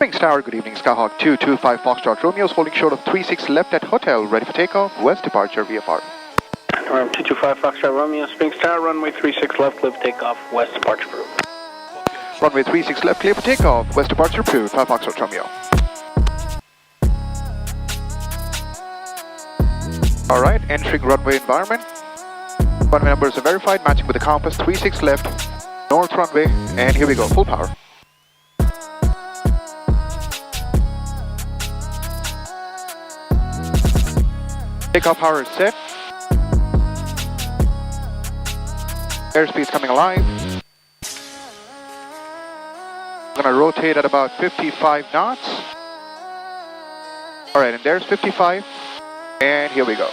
Sphinx Tower, good evening, Skyhawk 225 Foxtrot Romeo's holding short of 36 left at hotel, ready for takeoff, west departure VFR. Norm 225 Foxtrot Romeo, Sphinx Tower, runway 36 left, clear for takeoff, west departure approved. Runway 36 left, clear for takeoff, west departure approved, 5 Foxtrot Romeo. Alright, entering runway environment. Runway numbers are verified, matching with the compass, 36 left, north runway, and here we go, full power. Takeoff power is set. Airspeed's coming alive. I'm gonna rotate at about 55 knots. Alright, and there's 55. And here we go.